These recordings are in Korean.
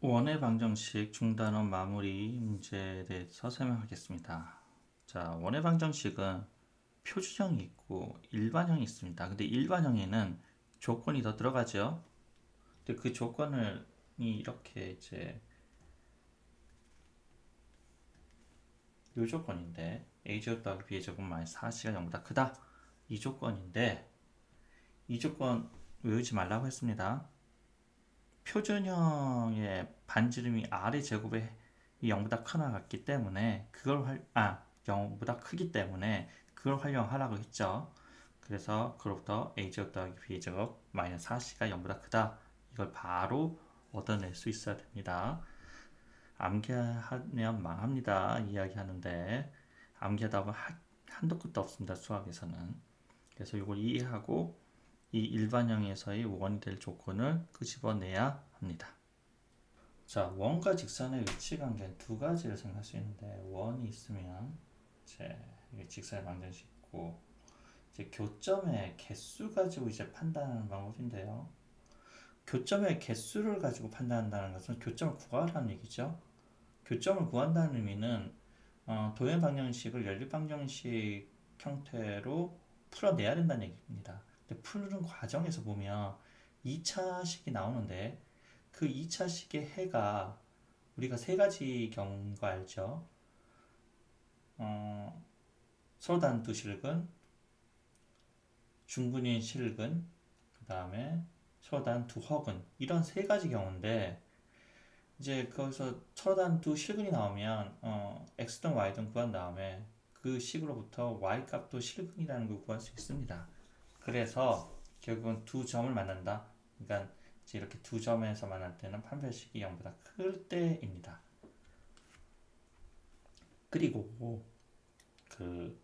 원의 방정식 중단원 마무리 문제에 대해서 설명하겠습니다. 자, 원의 방정식은 표준형이 있고 일반형이 있습니다. 근데 일반형에는 조건이 더 들어가죠. 근데 그 조건을 이렇게 이제 이 조건인데 a제곱 더하기 b제곱 마이너스 4c가 0보다 크다. 이 조건인데 이 조건 외우지 말라고 했습니다. 표준형의 반지름이 r의 제곱에 0보다 크나 같기 때문에 0보다 크기 때문에 그걸 활용하라고 했죠. 그래서 그로부터 a제곱 더하기 b제곱 마이너스 4c가 0보다 크다. 이걸 바로 얻어낼 수 있어야 됩니다. 암기하면 망합니다. 이야기하는데 암기하다 보면 한도 끝도 없습니다. 수학에서는. 그래서 이걸 이해하고 이 일반형에서의 원이 될 조건을 끄집어내야 합니다. 자, 원과 직선의 위치 관계는 두 가지를 생각할 수 있는데, 원이 있으면 이제 직선의 방정식 있고, 이제 교점의 개수 가지고 이제 판단하는 방법인데요. 교점의 개수를 가지고 판단한다는 것은 교점을 구하라는 얘기죠. 교점을 구한다는 의미는 도형 방정식을 연립 방정식 형태로 풀어내야 된다는 얘기입니다. 근데 푸는 과정에서 보면 2차식이 나오는데 그 2차식의 해가 우리가 세 가지 경우인 거 알죠? 서로 다른 두 실근, 중근인 실근, 그 다음에 서로 다른 두 허근, 이런 세 가지 경우인데 이제 거기서 서로 다른 두 실근이 나오면 x든 y든 구한 다음에 그 식으로부터 y 값도 실근이라는 걸 구할 수 있습니다. 그래서 결국은 두 점을 만난다. 그러니까 이제 이렇게 두 점에서 만날 때는 판별식이 0보다 클 때입니다. 그리고 그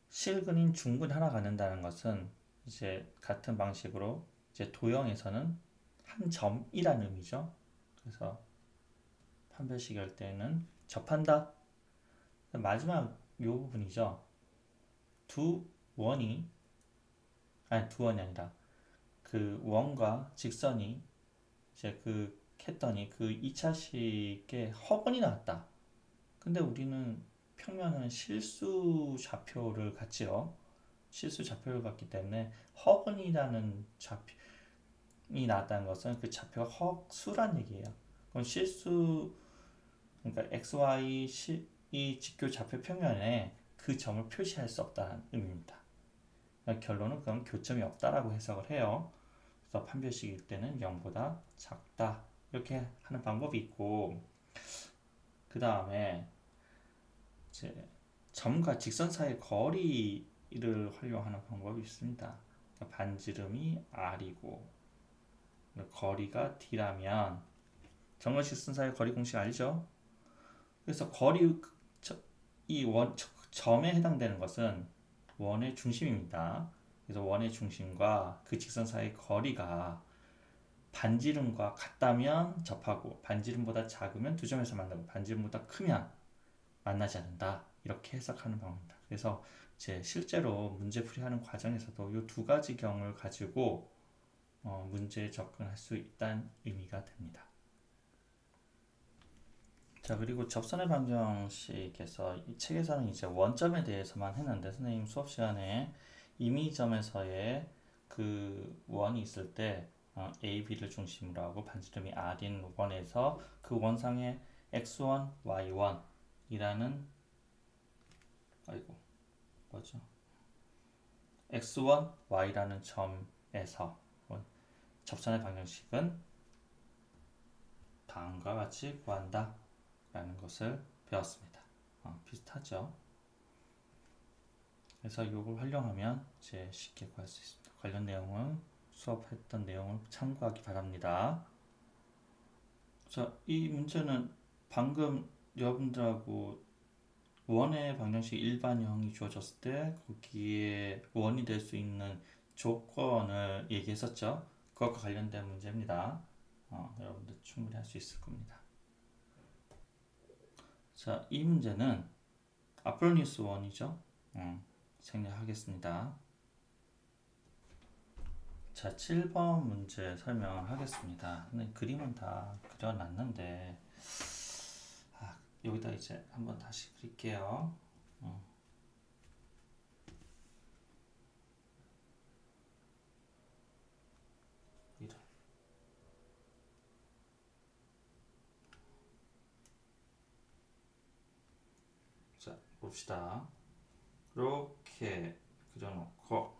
실근인 중근 하나 갖는다는 것은 이제 같은 방식으로 이제 도형에서는 한 점이라는 의미죠. 그래서 판별식 할 때는 접한다. 마지막 요 부분이죠. 두 원이 두 원이 아니라 그 원과 직선이 이제 했더니 그 2차식에 허근이 나왔다. 근데 우리는 평면은 실수 좌표를 갖지요. 실수 좌표를 갖기 때문에 허근이라는 좌표이 나왔다는 것은 그 좌표가 허수란 얘기예요. 그럼 실수 그러니까 xy 이 직교 좌표 평면에 그 점을 표시할 수 없다는 의미입니다. 그러니까 결론은 그건 교점이 없다라고 해석을 해요. 그래서 판별식일 때는 0보다 작다 이렇게 하는 방법이 있고 그 다음에 이제 점과 직선 사이의 거리를 활용하는 방법이 있습니다. 그러니까 반지름이 r이고 거리가 d라면 점과 직선 사이의 거리 공식 알죠? 그래서 점에 해당되는 것은 원의 중심입니다. 그래서 원의 중심과 그 직선 사이의 거리가 반지름과 같다면 접하고 반지름보다 작으면 두 점에서 만나고 반지름보다 크면 만나지 않는다. 이렇게 해석하는 방법입니다. 그래서 제 실제로 문제풀이하는 과정에서도 이 두 가지 경우를 가지고 문제에 접근할 수 있다는 의미가 됩니다. 자, 그리고 접선의 방정식에서 이 책에서는 이제 원점에 대해서만 했는데 선생님 수업 시간에 임의점에서의 그 원이 있을 때 A, B를 중심으로 하고 반지름이 R인 원에서 그 원상의 X1, Y1 이라는 뭐죠? X1, Y라는 점에서 접선의 방정식은 다음과 같이 구한다 라는 것을 배웠습니다. 비슷하죠? 그래서 이걸 활용하면 이제 쉽게 구할 수 있습니다. 관련 내용은 수업했던 내용을 참고하기 바랍니다. 자, 이 문제는 방금 여러분들하고 원의 방정식 일반형이 주어졌을 때 거기에 원이 될 수 있는 조건을 얘기했었죠. 그것과 관련된 문제입니다. 여러분들 충분히 할 수 있을 겁니다. 자, 이 문제는 아폴로니우스 원이죠. 생략하겠습니다. 자, 7번 문제 설명하겠습니다. 근데 그림은 다 그려놨는데, 여기다 이제 한번 다시 그릴게요. 이런. 자, 봅시다. 이렇게 그려놓고,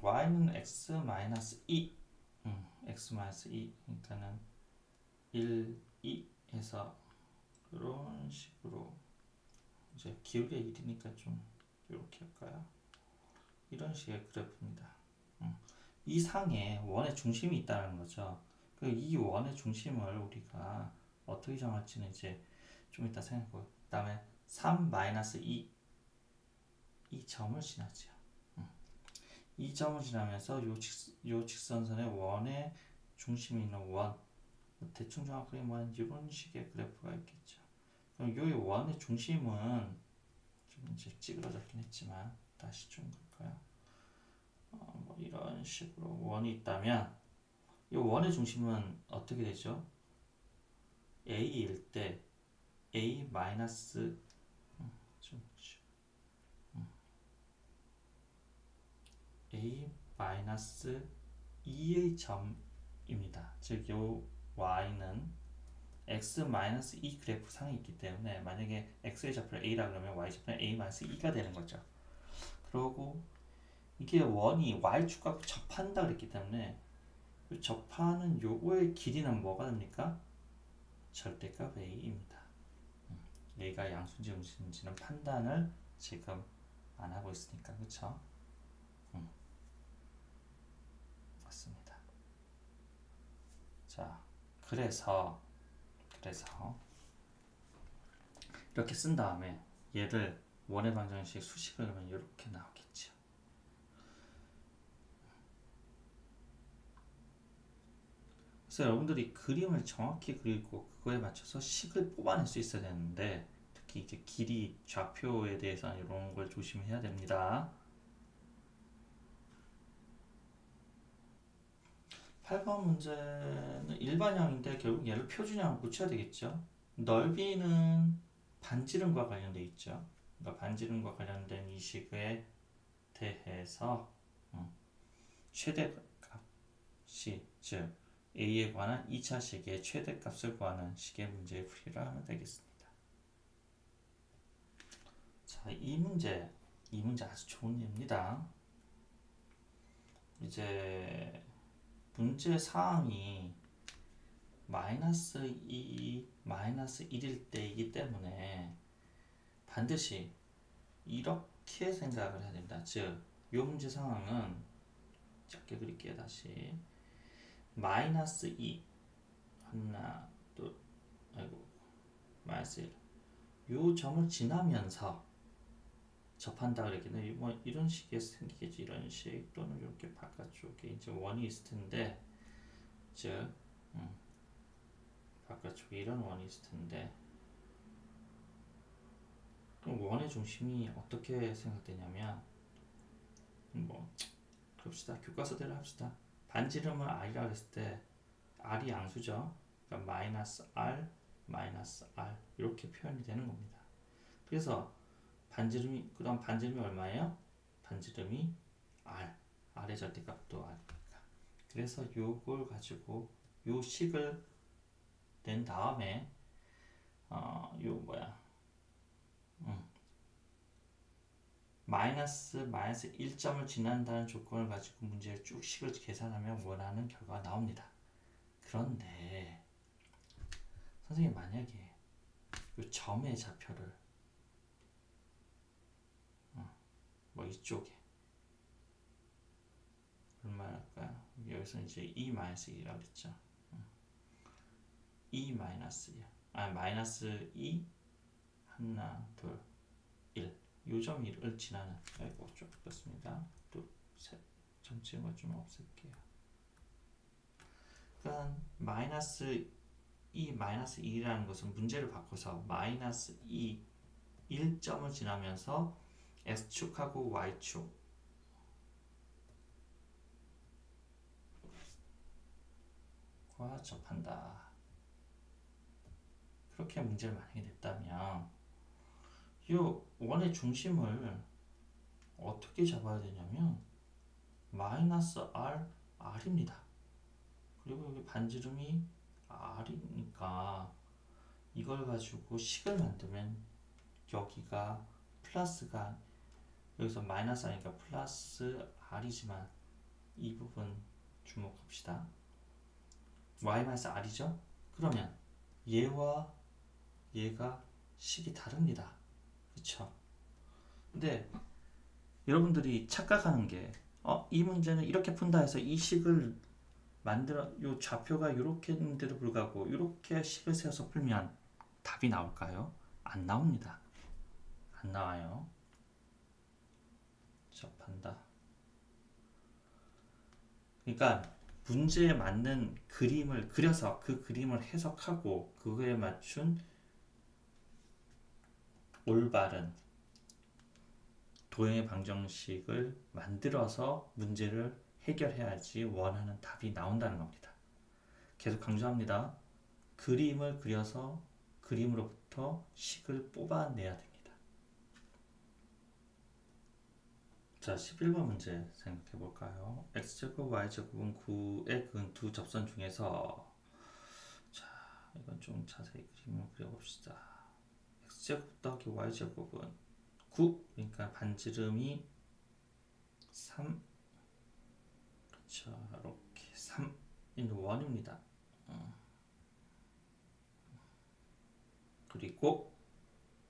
y는 x-2, x-2, 그러니까는 1, 2 해서 이런 식으로 이제 기울기가 1이니까 좀 이렇게 할까요? 이런 식의 그래프입니다. 이 상에 원의 중심이 있다는 거죠. 이 원의 중심을 우리가 어떻게 정할지는 이제 좀 이따 생각하고, 그 다음에 3-2 이 점을 지나죠. 이 점을 지나면서 요 직선선의 원의 중심이 있는 원, 대충 정확하게 말하면 이런 식의 그래프가 있겠죠. 그럼 요 원의 중심은 좀 이제 찌그러졌긴 했지만 다시 좀 볼까요? 뭐 이런 식으로 원이 있다면 이 원의 중심은 어떻게 되죠? A일 때 A 마이너스 A 마이너스 2의 점입니다. 즉, 요 y는 x 마이너스 2 그래프 상에 있기 때문에 만약에 x의 좌표를 a라 그러면 y 좌표는 a 마이너스 2가 되는 거죠. 그리고 이게 원이 y축하고 접한다 그랬기 때문에 접하는 요거의 길이는 뭐가 됩니까? 절대값 a입니다. a가 양수인지 음수인지는 판단을 지금 안 하고 있으니까, 그쵸? 맞습니다. 자, 그래서 이렇게 쓴 다음에 얘를 원의 방정식 수식을 하면 이렇게 나오겠죠. 그래서 여러분들이 그림을 정확히 그리고 그거에 맞춰서 식을 뽑아낼 수 있어야 되는데, 특히 이제 길이, 좌표에 대해서는 이런 걸 조심해야 됩니다. 8번 문제는 일반형인데 결국 얘를 표준형으로 붙여야 되겠죠. 넓이는 반지름과 관련돼 있죠. 그러니까 반지름과 관련된 이 식에 대해서 최대값이, 즉 a에 관한 2차식의 최대값을 구하는 식의 문제의 풀이를 하면 되겠습니다. 자, 이 문제 아주 좋은 예입니다. 이제 문제 사항이 마이너스 2, 마이너스 1일 때이기 때문에 반드시 이렇게 생각을 해야 됩니다. 즉, 이 문제 상황은 작게 그릴게요. 다시 마이너스 2 하나 둘 아이고 마이너스 1 요 점을 지나면서 접한다 그랬겠네. 뭐 이런 식이 생기겠지. 이런 식 또는 이렇게 바깥쪽에 이제 원이 있을 텐데, 즉 바깥쪽에 이런 원이 있을 텐데, 그럼 원의 중심이 어떻게 생각되냐면, 뭐 그럽시다. 교과서대로 합시다. 반지름을 r이라 그랬을 때 r이 양수죠. 그러니까 마이너스 r 마이너스 r 이렇게 표현이 되는 겁니다. 그래서 반지름이, 그 다음 반지름이 얼마예요? 반지름이 r의 절대값도 r이니까. 그래서 요걸 가지고 요 식을 낸 다음에 요 뭐야 마이너스 1점을 지난다는 조건을 가지고 문제를 쭉 식을 계산하면 원하는 결과가 나옵니다. 그런데 선생님 만약에 요 점의 좌표를 뭐 이쪽에 얼마일까요? 여기서 이제 2-1이라고 그랬죠. 2 마이너스 1, 마이너스 2 하나 둘 1, 요점 1을 지나는, 아이고 좀 그렇습니다. 둘, 셋, 점 찍은 것 좀 없앨게요. 그러니까 마이너스 2 마이너스 1이라는 것은 문제를 바꿔서 마이너스 1점을 지나면서 x축하고 y축 점과 접한다. 그렇게 문제를 만약에 냈다면 이 원의 중심을 어떻게 잡아야 되냐면 마이너스 R, R입니다. 그리고 여기 반지름이 R이니까 이걸 가지고 식을 만들면 여기가 플러스가 여기서 마이너스 R이니까 플러스 R이지만 이 부분 주목합시다. y-r이죠? 그러면 얘와 얘가 식이 다릅니다. 그쵸? 근데 여러분들이 착각하는 게 이 문제는 이렇게 푼다 해서 이 식을 만들어 요 좌표가 이렇게 있는데도 불구하고 이렇게 식을 세워서 풀면 답이 나올까요? 안 나옵니다. 안 나와요. 접한다. 그러니까 문제에 맞는 그림을 그려서 그 그림을 해석하고 그거에 맞춘 올바른 도형의 방정식을 만들어서 문제를 해결해야지 원하는 답이 나온다는 겁니다. 계속 강조합니다. 그림을 그려서 그림으로부터 식을 뽑아내야 됩니다. 자, 11번 문제 생각해 볼까요? x제곱 y제곱은 9의 근 두 접선 중에서 자, 이건 좀 자세히 그림을 그려봅시다. x제곱 더하기 y제곱은 9, 그러니까 반지름이 3, 그쵸, 이렇게 3인 원입니다. 그리고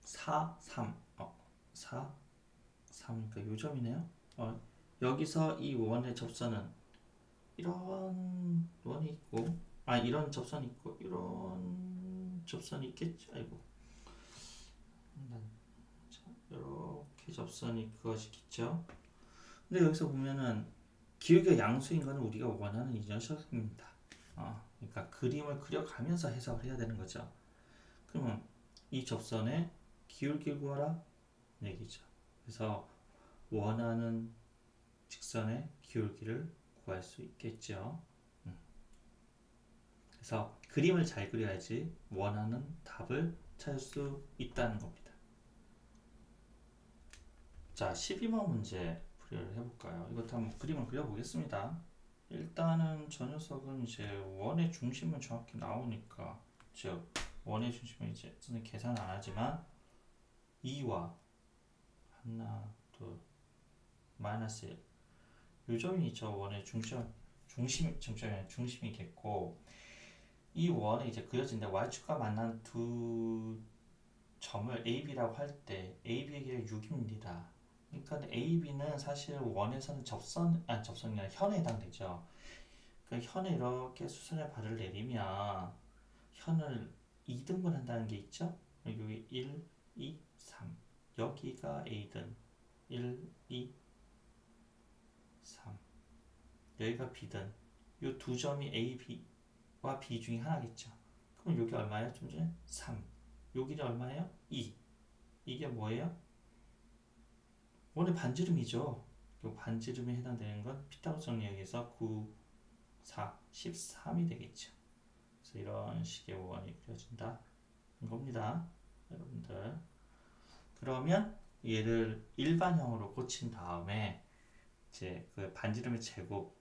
4, 3, 4, 3이니까 요점이네요. 여기서 이 원의 접선은 이런 원이 있고, 이런 접선이 있고, 이런 접선이 있겠죠. 아이고. 자, 이렇게 접선이 그것이 있겠죠. 근데 여기서 보면은 기울기가 양수인 것은 우리가 원하는 이 녀석입니다. 그러니까 그림을 그려가면서 해석을 해야 되는 거죠. 그러면 이 접선의 기울기를 구하라 얘기죠. 그래서 원하는 직선의 기울기를 구할 수 있겠죠. 그래서 그림을 잘 그려야지 원하는 답을 찾을 수 있다는 겁니다. 자, 12번 문제 풀이를 해볼까요? 이것도 한번 그림을 그려보겠습니다. 일단은 저 녀석은 이제 원의 중심은 정확히 나오니까, 즉 원의 중심은 이제 저는 계산 안 하지만 2와 하나, 둘, 마이너스 1. 요점이 저 원의 중심이겠고, 이 원이 이제 그려진데 y축과 만난 두 점을 AB라고 할 때 AB의 길이가 6입니다. 그러니까 AB는 사실 원에서는 접선이 아니라 현에 해당되죠. 그 현에 이렇게 수선의 발을 내리면 현을 2등분 한다는 게 있죠. 여기 1, 2, 3 여기가 A등 1, 2, 3 여기가 B등 이 두 점이 A, B와 B 중에 하나겠죠. 그럼 여기 얼마예요? 좀 전에 3 여기 얼마예요? 2 이게 뭐예요? 원의 반지름이죠. 이 반지름에 해당되는 건 피타고라스 정리에서 9, 4, 13이 되겠죠. 그래서 이런 식의 원이 그려진다 겁니다. 여러분들. 그러면 얘를 일반형으로 고친 다음에 이제 그 반지름의 제곱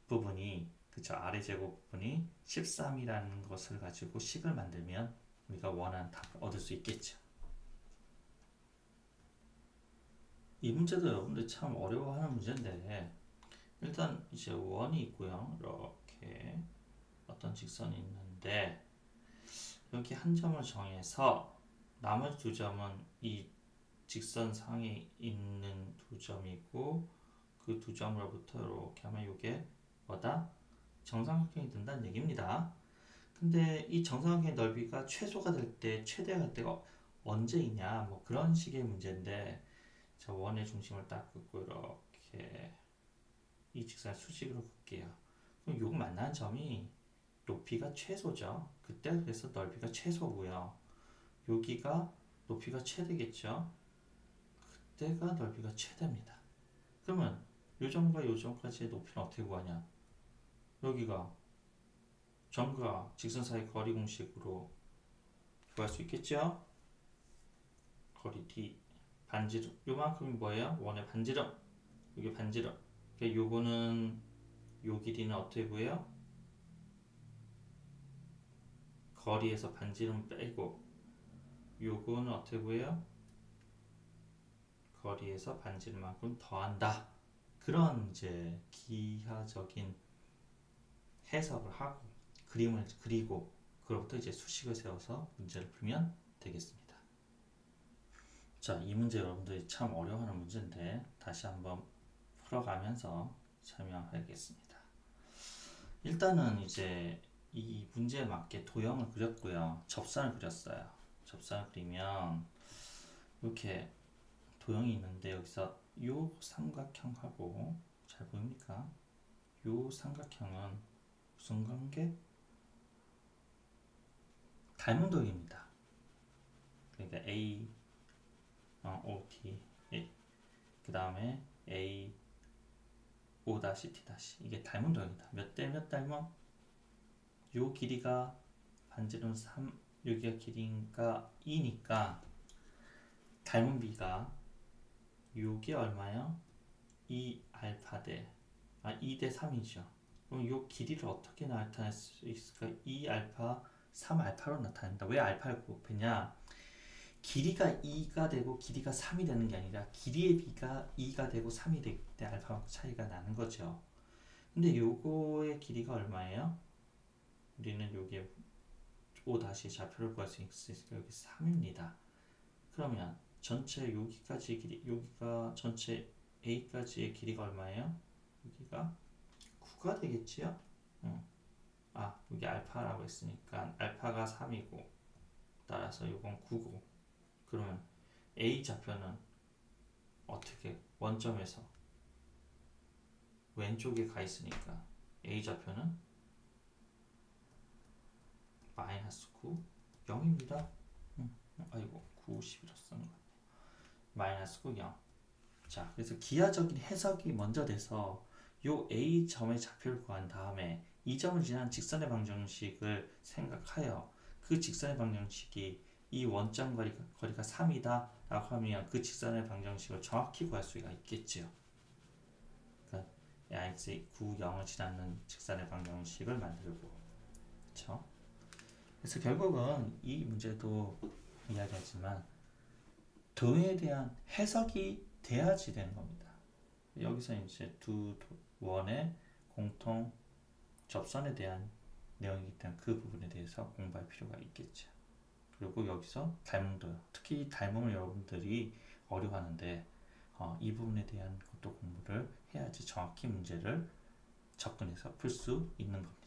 부분이 그쵸 아래 제곱 부분이 13이라는 것을 가지고 식을 만들면 우리가 원하는 답을 얻을 수 있겠죠. 이 문제도 여러분들 참 어려워하는 문제인데 일단 이제 원이 있고요. 이렇게 어떤 직선이 있는데 여기 한 점을 정해서 나머지 두 점은 이 직선 상에 있는 두 점이고 그 두 점으로부터 이렇게 하면 이게 뭐다? 정삼각형이 된다는 얘기입니다. 근데 이 정삼각형의 넓이가 최소가 될 때, 최대가 될 때가 언제이냐? 뭐 그런 식의 문제인데 자, 원의 중심을 딱 긋고 이렇게 이 직선을 수직으로 긋게요. 그럼 요거 만나는 점이 높이가 최소죠. 그때 그래서 넓이가 최소고요. 여기가 높이가 최대겠죠. 그때가 넓이가 최대입니다. 그러면 요 점과 요 점까지의 높이는 어떻게 구하냐? 여기가 점과 직선 사이 거리 공식으로 구할 수 있겠죠? 거리 D 반지름 요만큼이 뭐예요? 원의 반지름. 이게 반지름. 그러니까 요거는 요 길이는 어떻게 구해요? 거리에서 반지름 빼고 요거는 어떻게 구해요? 거리에서 반지름만큼 더한다. 그런 이제 기하적인 해석을 하고 그림을 그리고 그로부터 이제 수식을 세워서 문제를 풀면 되겠습니다. 자, 이 문제 여러분들이 참 어려워하는 문제인데 다시 한번 풀어가면서 설명하겠습니다. 일단은 이제 이 문제에 맞게 도형을 그렸고요. 접선을 그렸어요. 접선을 그리면 이렇게 도형이 있는데 여기서 요 삼각형하고 잘 보입니까? 요 삼각형은 무슨 관계? 닮은 도형입니다. 그러니까 A, OT, 그 다음에 A, O T 이게 닮은 도형이다. 몇 대 몇 닮은? 요 길이가 반지름 3, 여기가 길이가 2니까 닮은 비가 요게 얼마요? 2 알파 대 2 대 3이죠. 그럼 요 길이를 어떻게 나타낼 수 있을까? 2 알파 3 알파로 나타낸다. 왜 알파를 곱했냐? 길이가 2가 되고 길이가 3이 되는 게 아니라 길이의 비가 2가 되고 3이 될 때 알파 차이가 나는 거죠. 근데 요거의 길이가 얼마예요? 우리는 요게 O 다시 좌표를 구할 수 있으니까 여기 3입니다. 그러면 전체 여기까지 길이, 여기가 전체 A까지의 길이가 얼마예요? 여기가 9가 되겠지요? 여기 알파라고 했으니까 알파가 3이고 따라서 이건 9고 그러면 A 좌표는 어떻게 원점에서 왼쪽에 가 있으니까 A 좌표는 마이너스 9, 0입니다. 아이고 9, 11로 쓰는 것 같네. 마이너스 9, 0. 자, 그래서 기하적인 해석이 먼저 돼서 요 A 점의 좌표를 구한 다음에 이 점을 지난 직선의 방정식을 생각하여 그 직선의 방정식이 이 원점 거리가 3이다 라고 하면 그 직선의 방정식을 정확히 구할 수가 있겠지요. 그러니까 x 9, 0을 지나는 직선의 방정식을 만들고 그렇죠? 그래서 결국은 이 문제도 이야기하지만 도형에 대한 해석이 돼야지 되는 겁니다. 여기서 이제 두 원의 공통 접선에 대한 내용이기 때문에 그 부분에 대해서 공부할 필요가 있겠죠. 그리고 여기서 닮음도요. 특히 닮음을 여러분들이 어려워하는데 이 부분에 대한 것도 공부를 해야지 정확히 문제를 접근해서 풀 수 있는 겁니다.